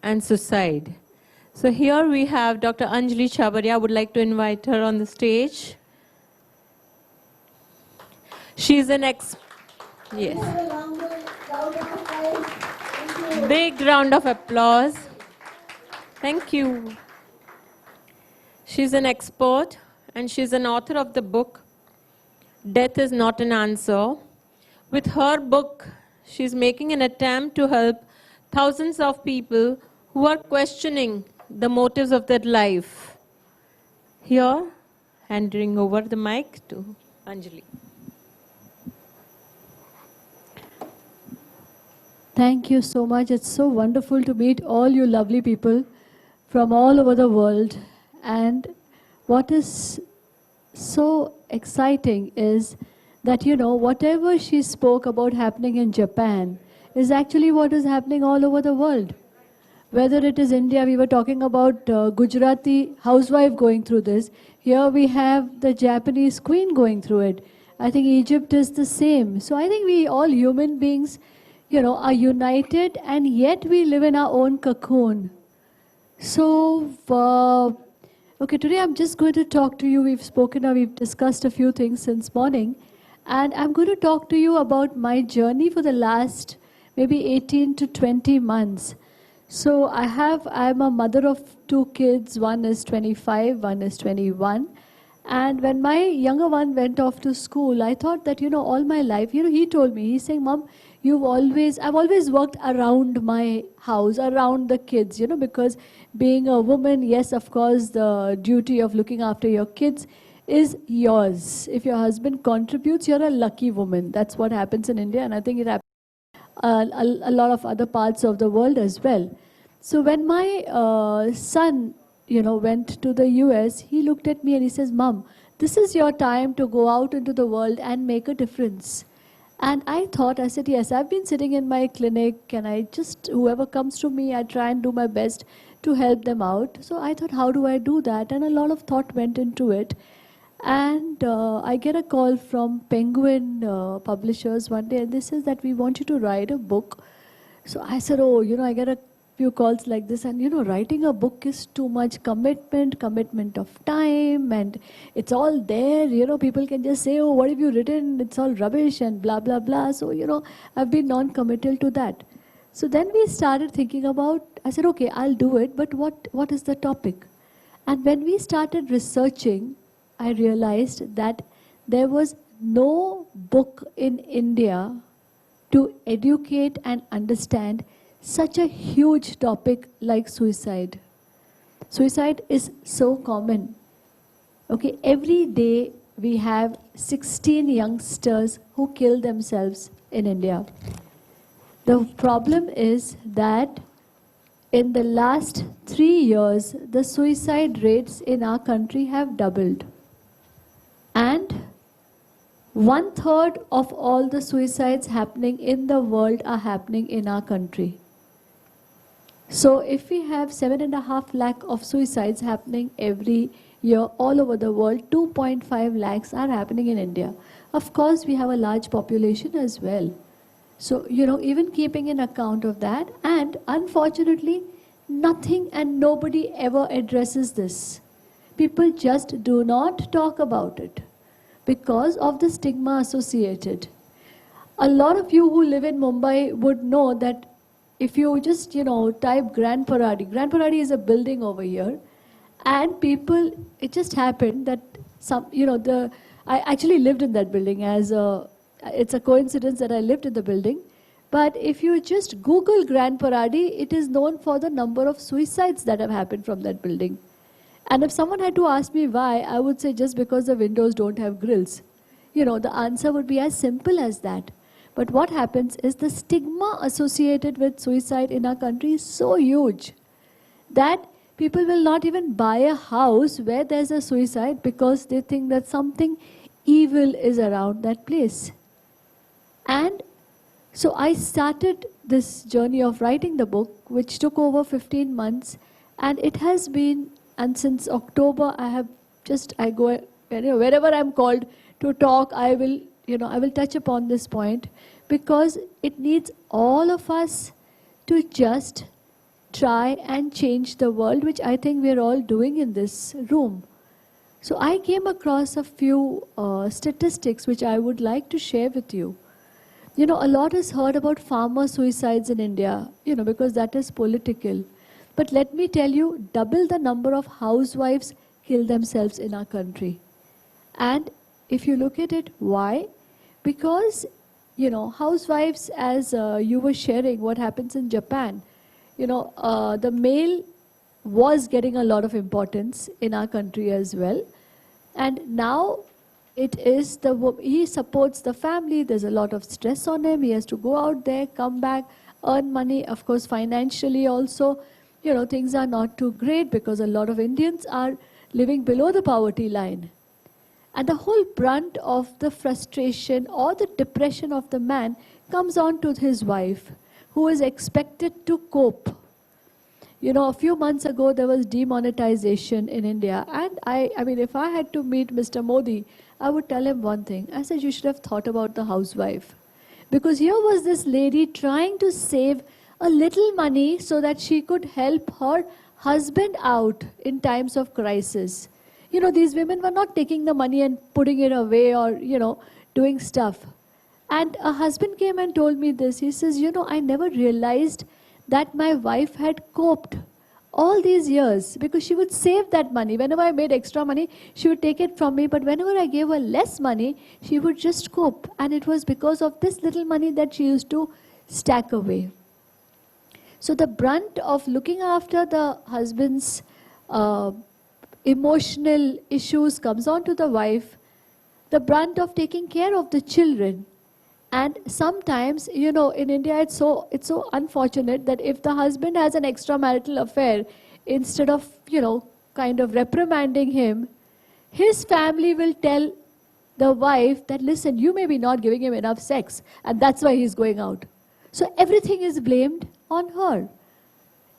and suicide. So here we have Dr. Anjali Chabaria. I would like to invite her on the stage. She's an yes. Big round of applause. Thank you. She's an expert and she's an author of the book, Death is Not an Answer. With her book, she's making an attempt to help thousands of people who are questioning the motives of their life. Here, handing over the mic to Anjali. Thank you so much. It's so wonderful to meet all you lovely people from all over the world. And what is so exciting is that, you know, whatever she spoke about happening in Japan is actually what is happening all over the world. Whether it is India, we were talking about Gujarati housewife going through this. Here we have the Japanese queen going through it. I think Egypt is the same. So I think we all human beings, you know, are united, and yet we live in our own cocoon. So, okay, today I'm just going to talk to you. We've discussed a few things since morning, and I'm going to talk to you about my journey for the last maybe 18 to 20 months. So I'm a mother of 2 kids. One is 25, one is 21. And when my younger one went off to school, I thought that, you know, all my life, you know, he told me, he's saying, Mom, I've always worked around my house, around the kids, you know, because being a woman, yes, of course, the duty of looking after your kids is yours. If your husband contributes, you're a lucky woman. That's what happens in India, and I think it happens a lot of other parts of the world as well. So when my son, you know, went to the US, he looked at me and he says, Mom, this is your time to go out into the world and make a difference. And I said, yes, I've been sitting in my clinic and whoever comes to me, I try and do my best to help them out. So I thought, how do I do that? And a lot of thought went into it. And I get a call from Penguin Publishers one day, and they says that we want you to write a book. So I said, oh, you know, I get a few calls like this, and you know, writing a book is too much commitment of time, and it's all there, you know, people can just say, oh, what have you written, it's all rubbish and blah blah blah. So, you know, I've been non-committal to that. So then we started thinking about, I said, okay, I'll do it, but what is the topic? And when we started researching, I realized that there was no book in India to educate and understand such a huge topic like suicide. Suicide is so common. Okay, every day we have 16 youngsters who kill themselves in India. The problem is that in the last 3 years, the suicide rates in our country have doubled. And 1/3 of all the suicides happening in the world are happening in our country. So if we have 7.5 lakh of suicides happening every year all over the world, 2.5 lakhs are happening in India. Of course, we have a large population as well. So, you know, even keeping in account of that, and unfortunately, nothing and nobody ever addresses this. People just do not talk about it because of the stigma associated. A lot of you who live in Mumbai would know that if you just, you know, type Grand Paradi is a building over here, and people, it just happened that some, you know, I actually lived in that building it's a coincidence that I lived in the building. But if you just Google Grand Paradi, it is known for the number of suicides that have happened from that building. And if someone had to ask me why, I would say just because the windows don't have grills. You know, the answer would be as simple as that. But what happens is the stigma associated with suicide in our country is so huge that people will not even buy a house where there's a suicide because they think that something evil is around that place. And so I started this journey of writing the book, which took over 15 months, and it has been, and since October, I go, wherever I'm called to talk, I will touch upon this point, because it needs all of us to just try and change the world, which I think we're all doing in this room. So I came across a few statistics which I would like to share with you. You know, a lot is heard about farmer suicides in India, you know, because that is political. But let me tell you, double the number of housewives kill themselves in our country. And if you look at it, why? Because, you know, housewives, as you were sharing what happens in Japan, you know, the male was getting a lot of importance in our country as well. And now it is he supports the family. There's a lot of stress on him. He has to go out there, come back, earn money. Of course, financially also, you know, things are not too great because a lot of Indians are living below the poverty line. And the whole brunt of the frustration or the depression of the man comes on to his wife, who is expected to cope. You know, a few months ago, there was demonetization in India. And I mean, if I had to meet Mr. Modi, I would tell him one thing. I said, you should have thought about the housewife. Because here was this lady trying to save a little money so that she could help her husband out in times of crisis. You know, these women were not taking the money and putting it away or, you know, doing stuff. And a husband came and told me this. He says, you know, I never realized that my wife had coped all these years because she would save that money. Whenever I made extra money, she would take it from me. But whenever I gave her less money, she would just cope. And it was because of this little money that she used to stack away. So the brunt of looking after the husband's emotional issues comes on to the wife. The brunt of taking care of the children. And sometimes, you know, in India, it's so unfortunate that if the husband has an extramarital affair, instead of, you know, kind of reprimanding him, his family will tell the wife that, listen, you may be not giving him enough sex, and that's why he's going out. So everything is blamed on her.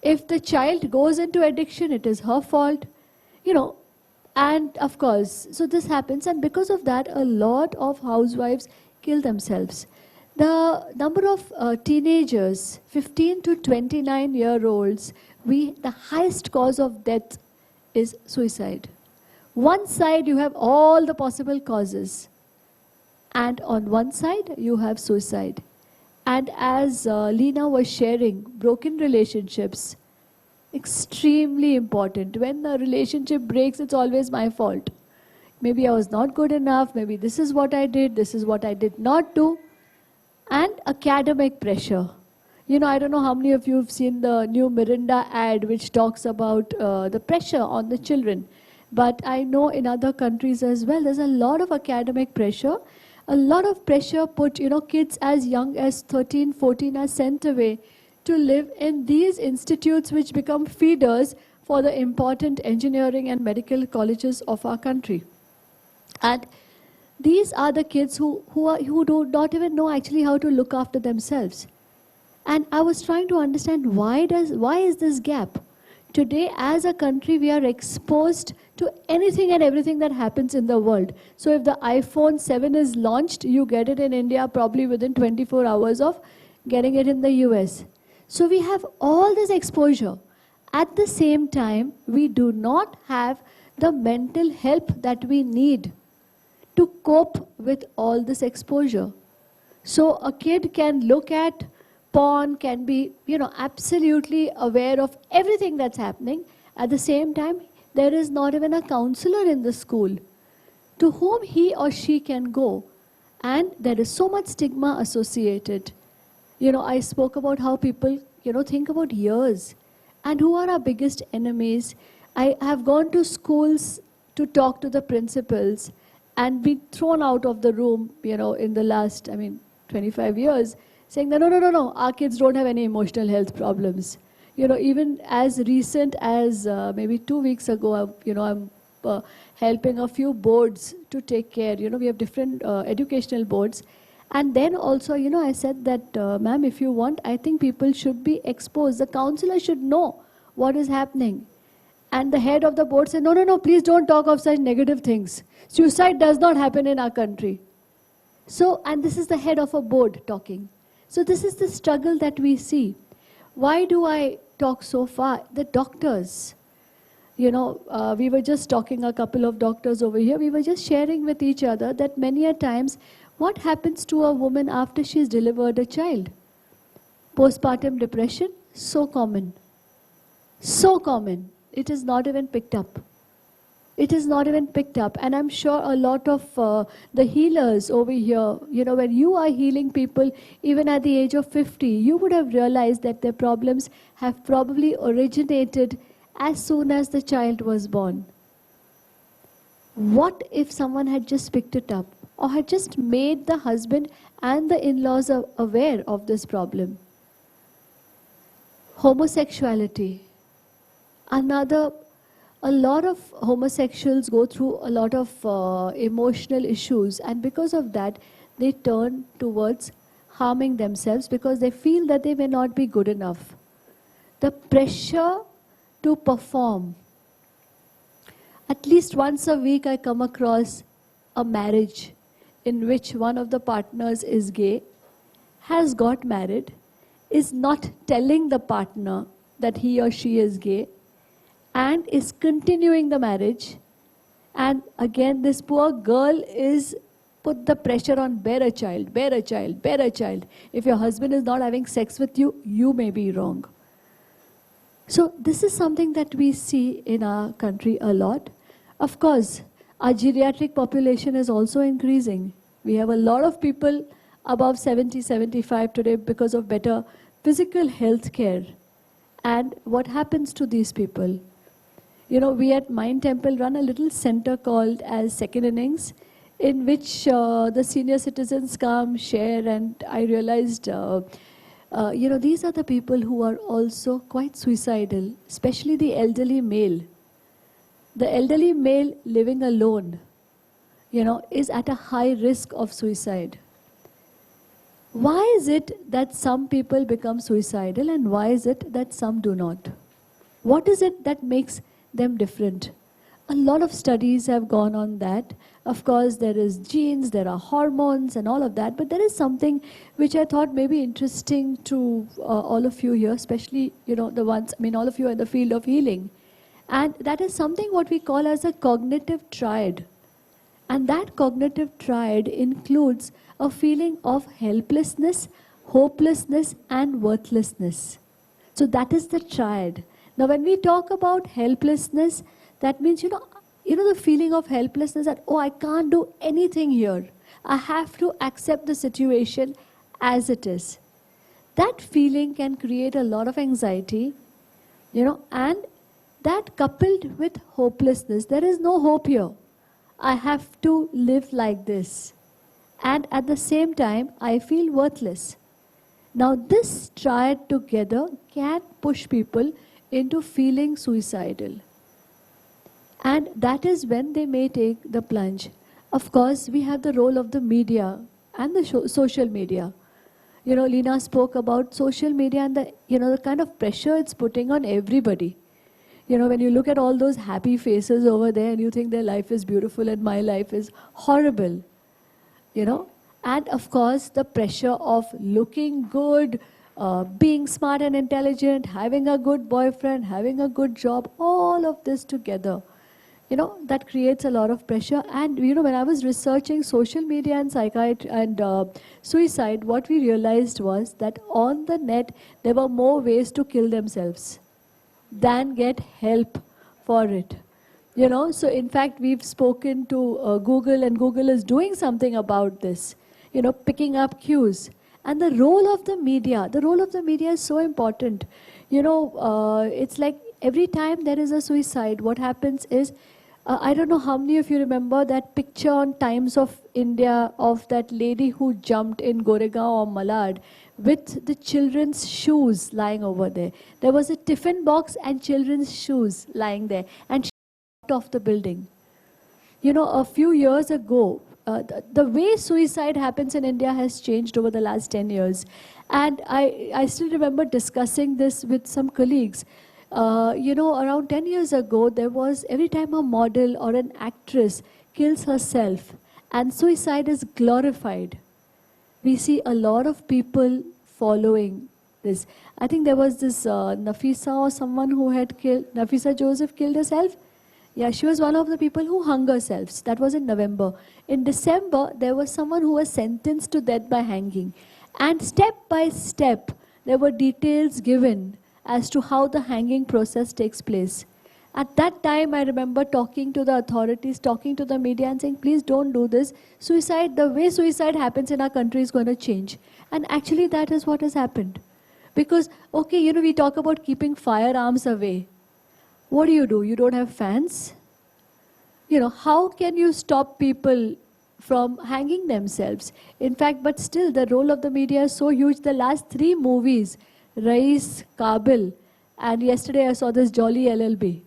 If the child goes into addiction, it is her fault, you know. And of course, so this happens, and because of that, a lot of housewives kill themselves. The number of teenagers, 15 to 29-year-olds, the highest cause of death is suicide. One side you have all the possible causes, and on one side you have suicide. And as Leena was sharing, broken relationships, extremely important. When the relationship breaks, it's always my fault. Maybe I was not good enough, maybe this is what I did, this is what I did not do. And academic pressure. You know, I don't know how many of you have seen the new Mirinda ad which talks about the pressure on the children. But I know in other countries as well, there's a lot of academic pressure. A lot of pressure put, you know, kids as young as 13, 14 are sent away to live in these institutes which become feeders for the important engineering and medical colleges of our country. And these are the kids who do not even know actually how to look after themselves. And I was trying to understand why is this gap? Today, as a country, we are exposed to anything and everything that happens in the world. So if the iPhone 7 is launched, you get it in India probably within 24 hours of getting it in the US. So we have all this exposure. At the same time, we do not have the mental help that we need to cope with all this exposure. So a kid can look at porn, can be, you know, absolutely aware of everything that's happening. At the same time, there is not even a counselor in the school to whom he or she can go. And there is so much stigma associated. You know, I spoke about how people, you know, think about years and who are our biggest enemies. I have gone to schools to talk to the principals and been thrown out of the room, you know, in the last, 25 years, saying that, no, our kids don't have any emotional health problems. You know, even as recent as maybe 2 weeks ago, I'm helping a few boards to take care. You know, we have different educational boards. And then also, you know, I said that, ma'am, if you want, I think people should be exposed. The counselor should know what is happening. And the head of the board said, no, please don't talk of such negative things. Suicide does not happen in our country. So, and this is the head of a board talking. So this is the struggle that we see. Why do I talk so far. The doctors, we were just talking, a couple of doctors over here, we were just sharing with each other that many a times, what happens to a woman after she's delivered a child? Postpartum depression, so common. So common. It is not even picked up. It is not even picked up. And I'm sure a lot of the healers over here, when you are healing people, even at the age of 50, you would have realized that their problems have probably originated as soon as the child was born. What if someone had just picked it up or had just made the husband and the in-laws aware of this problem? Homosexuality. A lot of homosexuals go through a lot of emotional issues, and because of that, they turn towards harming themselves because they feel that they may not be good enough. The pressure to perform. At least once a week I come across a marriage in which one of the partners is gay, has got married, is not telling the partner that he or she is gay, and is continuing the marriage. And again, this poor girl is put the pressure on, bear a child, bear a child, bear a child. If your husband is not having sex with you, you may be wrong. So this is something that we see in our country a lot. Of course, our geriatric population is also increasing. We have a lot of people above 70, 75 today because of better physical health care. And what happens to these people? We at Mind Temple run a little center called as Second Innings, in which the senior citizens come, share, and I realized, these are the people who are also quite suicidal, especially the elderly male. The elderly male living alone, is at a high risk of suicide. Why is it that some people become suicidal and why is it that some do not? What is it that makes them different? A lot of studies have gone on that. Of course, there is genes, there are hormones and all of that, but there is something which I thought may be interesting to all of you here, especially, all of you in the field of healing. And that is something what we call as a cognitive triad. And that cognitive triad includes a feeling of helplessness, hopelessness, and worthlessness. So that is the triad. Now, when we talk about helplessness, that means, the feeling of helplessness that, I can't do anything here. I have to accept the situation as it is. That feeling can create a lot of anxiety, and that coupled with hopelessness, there is no hope here. I have to live like this. And at the same time, I feel worthless. Now, this triad together can push people into feeling suicidal. And that is when they may take the plunge. Of course, we have the role of the media and the social media. Leena spoke about social media and the kind of pressure it's putting on everybody. When you look at all those happy faces over there and you think their life is beautiful and my life is horrible, And of course, the pressure of looking good, being smart and intelligent, having a good boyfriend, having a good job, all of this together, that creates a lot of pressure. And, when I was researching social media and psychiatry and suicide, what we realized was that on the net, there were more ways to kill themselves than get help for it. So in fact, we've spoken to Google, and Google is doing something about this, picking up cues. And the role of the media is so important. It's like every time there is a suicide, what happens is, I don't know how many of you remember that picture on Times of India of that lady who jumped in Goregaon or Malad with the children's shoes lying over there. There was a tiffin box and children's shoes lying there, and she jumped off the building. A few years ago, the way suicide happens in India has changed over the last 10 years. And I still remember discussing this with some colleagues. Around 10 years ago, there was, every time a model or an actress kills herself and suicide is glorified, we see a lot of people following this. I think there was this Nafisa or someone who had killed, Nafisa Joseph killed herself. Yeah, she was one of the people who hung herself. That was in November. In December, there was someone who was sentenced to death by hanging. And step by step, there were details given as to how the hanging process takes place. At that time, I remember talking to the authorities, talking to the media and saying, please don't do this. Suicide, the way suicide happens in our country is going to change. And actually, that is what has happened. Because, okay, you know, we talk about keeping firearms away. What do? You don't have fans? You know, how can you stop people from hanging themselves? In fact, but still, the role of the media is so huge. The last 3 movies, Rais, Kabil, and yesterday I saw this Jolly LLB.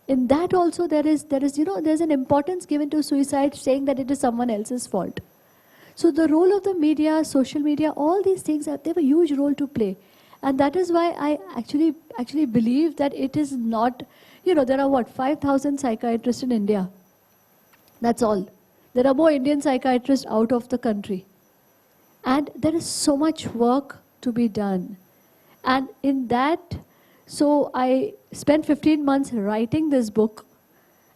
In that also there is, you know, there's an importance given to suicide, saying that it is someone else's fault. So the role of the media, social media, all these things, they have a huge role to play. And that is why I actually believe that it is not, you know, there are what, 5,000 psychiatrists in India. That's all. There are more Indian psychiatrists out of the country. And there is so much work to be done. And in that, so I spent 15 months writing this book.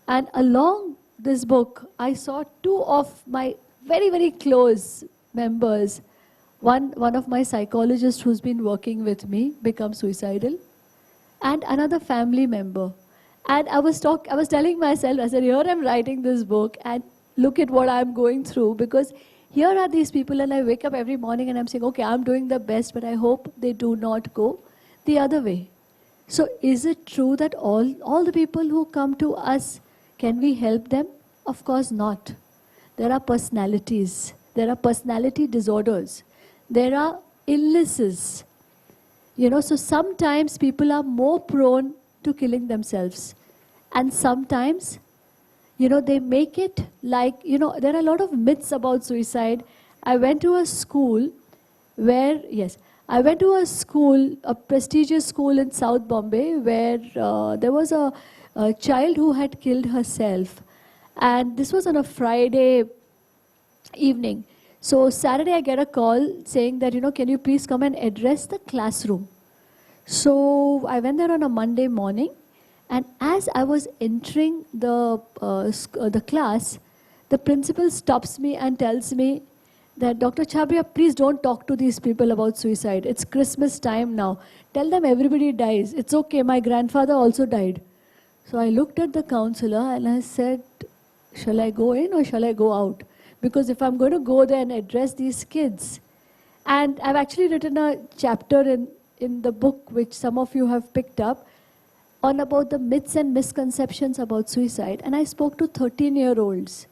And along this book, I saw 2 of my very, very close members. One of my psychologists who's been working with me become suicidal, and another family member. And I was telling myself, I said, here I'm writing this book and look at what I'm going through, because here are these people and I wake up every morning and I'm saying, okay, I'm doing the best, but I hope they do not go the other way. So is it true that all the people who come to us, can we help them? Of course not. There are personalities. There are personality disorders. There are illnesses. You know, so sometimes people are more prone to killing themselves. And sometimes, you know, they make it like, you know, there are a lot of myths about suicide. I went to a school where, I went to a prestigious school in South Bombay where there was a child who had killed herself. And this was on a Friday evening. So Saturday I get a call saying that, you know, can you please come and address the classroom? So I went there on a Monday morning, and as I was entering the class, the principal stops me and tells me that, Dr. Chhabria, please don't talk to these people about suicide. It's Christmas time now. Tell them everybody dies. It's okay, my grandfather also died. So I looked at the counselor and I said, shall I go in or shall I go out? Because if I'm going to go there and address these kids, and I've actually written a chapter in the book, which some of you have picked up, on about the myths and misconceptions about suicide. And I spoke to 13-year-olds.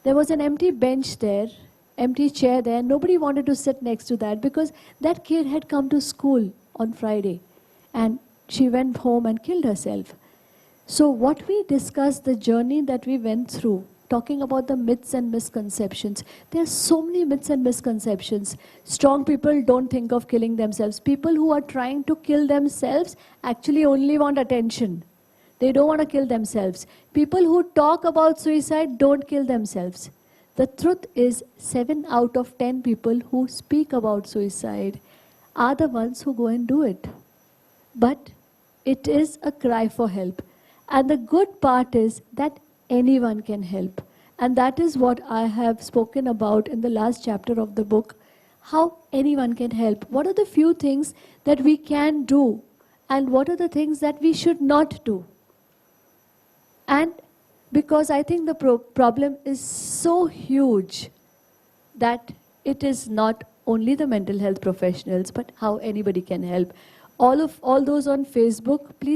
There was an empty bench there, empty chair there. Nobody wanted to sit next to that because that kid had come to school on Friday and she went home and killed herself. So what we discussed, the journey that we went through, talking about the myths and misconceptions. There are so many myths and misconceptions. Strong people don't think of killing themselves. People who are trying to kill themselves actually only want attention. They don't want to kill themselves. People who talk about suicide don't kill themselves. The truth is, 7 out of 10 people who speak about suicide are the ones who go and do it. But it is a cry for help. And the good part is that anyone can help. And that is what I have spoken about in the last chapter of the book. How anyone can help. What are the few things that we can do? And what are the things that we should not do? And because I think the problem is so huge that it is not only the mental health professionals, but how anybody can help. All those on Facebook, please